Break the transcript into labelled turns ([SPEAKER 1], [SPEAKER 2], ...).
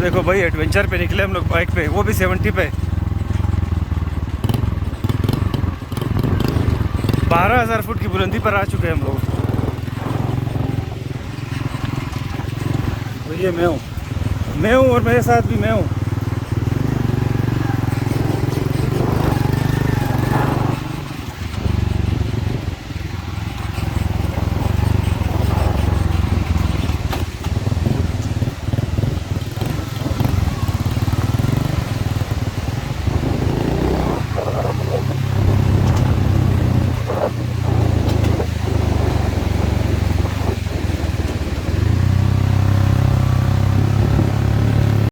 [SPEAKER 1] देखो भाई, एडवेंचर पे निकले हम लोग बाइक पे, वो भी 70 पे। 12,000 फुट की बुलंदी पर आ चुके हैं हम लोग। तो ये मैं हूँ और मेरे साथ भी मैं हूँ।